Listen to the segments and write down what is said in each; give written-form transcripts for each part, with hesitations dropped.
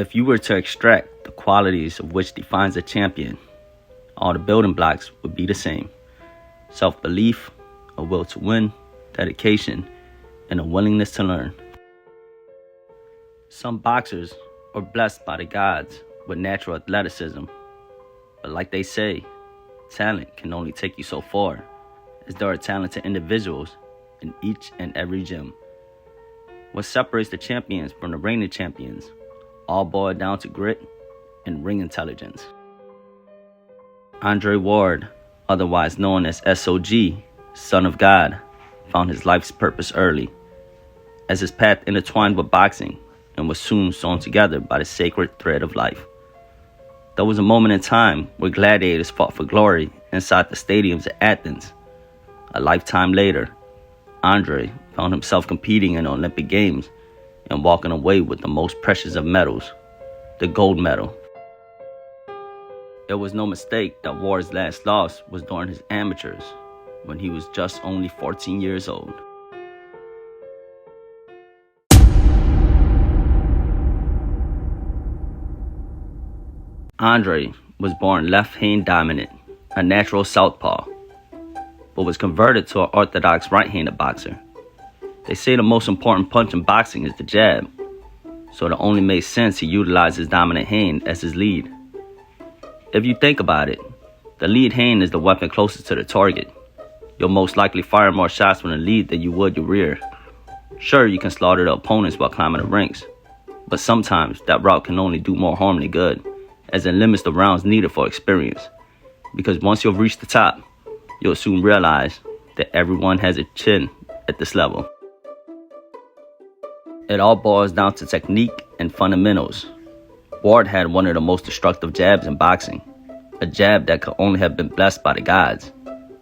If you were to extract the qualities of which defines a champion, all the building blocks would be the same. Self-belief, a will to win, dedication, and a willingness to learn. Some boxers are blessed by the gods with natural athleticism, but like they say, talent can only take you so far, as there are talented individuals in each and every gym. What separates the champions from the reigning champions all boil down to grit and ring intelligence. Andre Ward, otherwise known as SOG, Son of God, found his life's purpose early, as his path intertwined with boxing and was soon sewn together by the sacred thread of life. There was a moment in time where gladiators fought for glory inside the stadiums of Athens. A lifetime later, Andre found himself competing in the Olympic Games and walking away with the most precious of medals, the gold medal. It was no mistake that Ward's last loss was during his amateurs, when he was just only 14 years old. Andre was born left-hand dominant, a natural southpaw, but was converted to an orthodox right-handed boxer. They say the most important punch in boxing is the jab, so it only makes sense he utilized his dominant hand as his lead. If you think about it, the lead hand is the weapon closest to the target. You'll most likely fire more shots from the lead than you would your rear. Sure, you can slaughter the opponents while climbing the ranks, but sometimes that route can only do more harm than good, as it limits the rounds needed for experience. Because once you've reached the top, you'll soon realize that everyone has a chin at this level. It all boils down to technique and fundamentals. Ward had one of the most destructive jabs in boxing, a jab that could only have been blessed by the gods,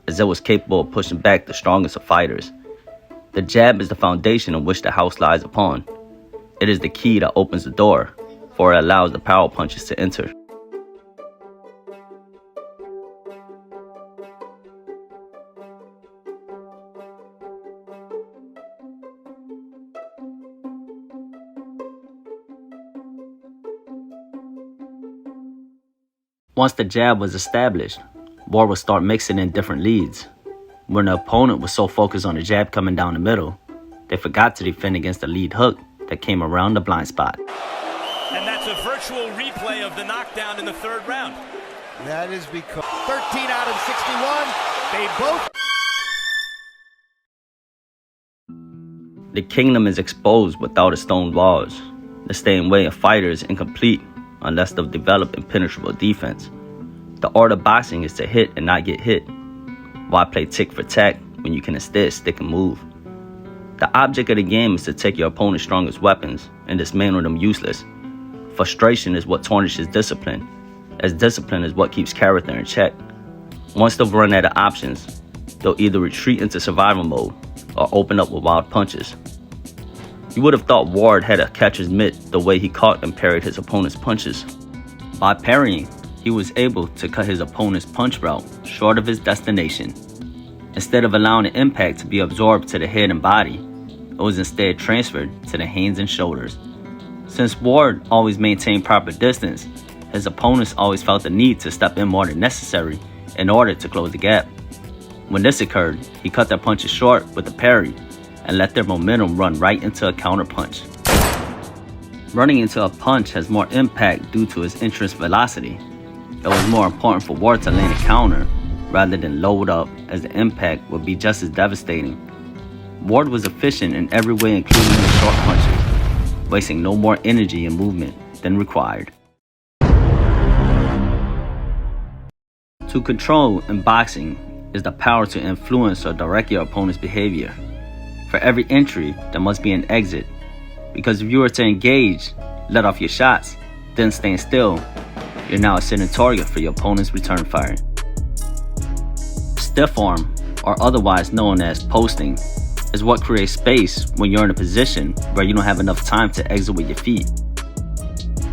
as it was capable of pushing back the strongest of fighters. The jab is the foundation on which the house lies upon. It is the key that opens the door, for it allows the power punches to enter. Once the jab was established, Ward would start mixing in different leads. When the opponent was so focused on the jab coming down the middle, they forgot to defend against the lead hook that came around the blind spot. And that's a virtual replay of the knockdown in the third round. That is because 13 out of 61, they both... The kingdom is exposed without its stone walls. The staying way of fighters is incomplete unless they've developed impenetrable defense. The art of boxing is to hit and not get hit. Why play tick for tack when you can instead stick and move? The object of the game is to take your opponent's strongest weapons and dismantle them useless. Frustration is what tarnishes discipline, as discipline is what keeps character in check. Once they've run out of options, they'll either retreat into survival mode or open up with wild punches. You would have thought Ward had a catcher's mitt the way he caught and parried his opponent's punches. By parrying, he was able to cut his opponent's punch route short of his destination. Instead of allowing the impact to be absorbed to the head and body, it was instead transferred to the hands and shoulders. Since Ward always maintained proper distance, his opponents always felt the need to step in more than necessary in order to close the gap. When this occurred, he cut their punches short with a parry and let their momentum run right into a counter punch. Running into a punch has more impact due to its entrance velocity. It was more important for Ward to land a counter rather than load up, as the impact would be just as devastating. Ward was efficient in every way, including his short punches, wasting no more energy and movement than required. To control in boxing is the power to influence or direct your opponent's behavior. For every entry, there must be an exit, because if you were to engage, let off your shots, then stand still, you're now a sitting target for your opponent's return fire. Stiff arm, or otherwise known as posting, is what creates space when you're in a position where you don't have enough time to exit with your feet.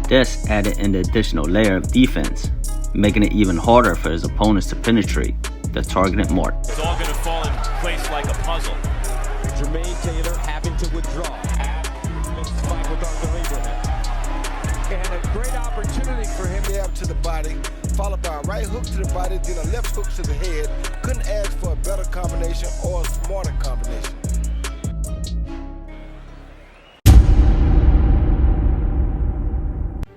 This added an additional layer of defense, making it even harder for his opponents to penetrate the targeted mark. It's all going to fall in place like a puzzle. Jermaine Taylor having to withdraw. Missed fight with Arthur Abraham. And a great opportunity for him. Jab to the body, followed by a right hook to the body, then a left hook to the head. Couldn't ask for a better combination or a smarter combination.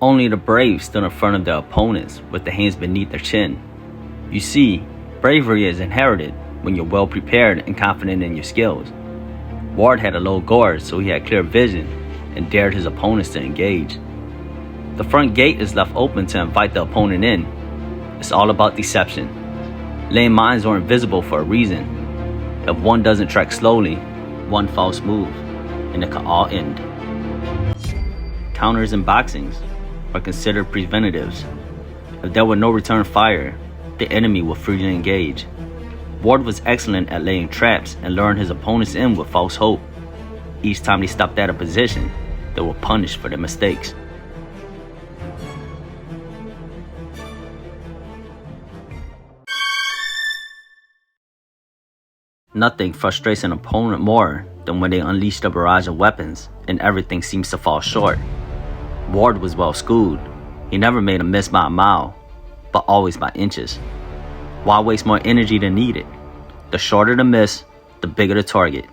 Only the brave stood in front of their opponents with their hands beneath their chin. You see, bravery is inherited when you're well prepared and confident in your skills. Ward had a low guard, so he had clear vision and dared his opponents to engage. The front gate is left open to invite the opponent in. It's all about deception. Lane mines are invisible for a reason. If one doesn't track slowly, one false move, and it could all end. Counters and boxings are considered preventatives. If there were no return fire, the enemy would freely engage. Ward was excellent at laying traps and luring his opponents in with false hope. Each time they stopped out of position, they were punished for their mistakes. Nothing frustrates an opponent more than when they unleash a barrage of weapons and everything seems to fall short. Ward was well schooled. He never made a miss by a mile, but always by inches. Why waste more energy than needed? The shorter the miss, the bigger the target.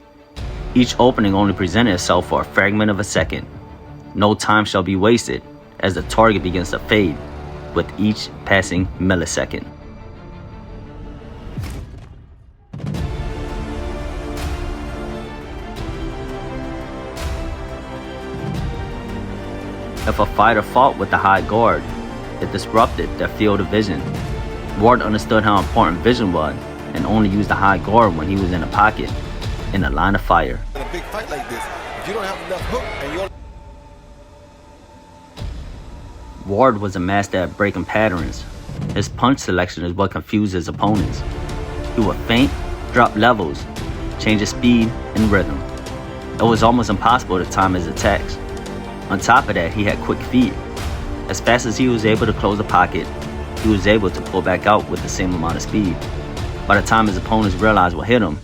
Each opening only presented itself for a fragment of a second. No time shall be wasted as the target begins to fade with each passing millisecond. If a fighter fought with a high guard, it disrupted their field of vision. Ward understood how important vision was and only used the high guard when he was in a pocket, in the line of fire. In a big fight like this, if you don't have enough hook and you're... Ward was a master at breaking patterns. His punch selection is what confused his opponents. He would feint, drop levels, change his speed and rhythm. It was almost impossible to time his attacks. On top of that, he had quick feet. As fast as he was able to close the pocket, he was able to pull back out with the same amount of speed. By the time his opponents realized what hit him,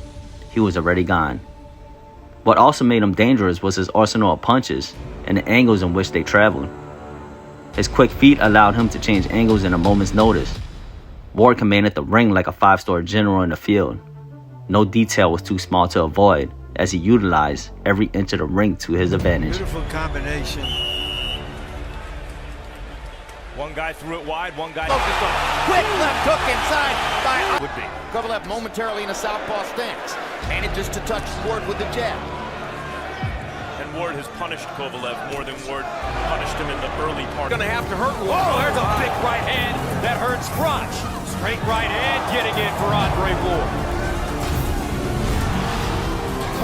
he was already gone. What also made him dangerous was his arsenal of punches and the angles in which they traveled. His quick feet allowed him to change angles in a moment's notice. Ward commanded the ring like a 5-star general in the field. No detail was too small to avoid, as he utilized every inch of the ring to his advantage. Beautiful combination. One guy threw it wide, one guy focused on quick left hook inside by would be. Kovalev momentarily in a southpaw stance. Manages to touch Ward with the jab. And Ward has punished Kovalev more than Ward punished him in the early part. Gonna have to hurt Ward. Oh, there's a big right hand that hurts Crotch. Straight right hand getting in for Andre Ward.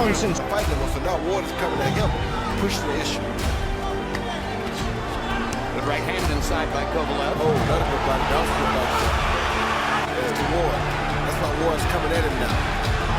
Fighting him, so now Ward is coming at him, pushing the issue. Good right hand inside by Kovalev. Oh, another good body. That was a good body. There's the Ward. That's why Ward's coming at him now.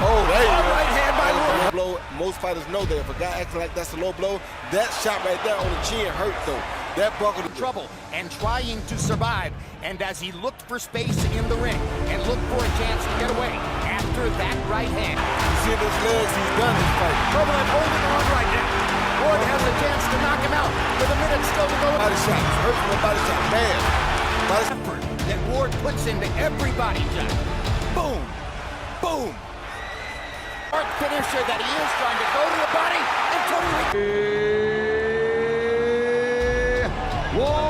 Oh, there you go. Right hand by Ward. Blow. Most fighters know that if a guy acting like that's a low blow, that shot right there on the chin hurt though. That buckled Trouble and trying to survive. And as he looked for space in the ring and looked for a chance to get away after that right hand. You see his legs, he's done this fight. Kovalev holding on right now. Ward has a chance to knock him out with a minute still to go. Body shot. Hurt from the body shot. Man. Body shot. Effort that Ward puts into every body shot. Boom. Boom. Art finisher that he is trying to go to the body and totally. Ward.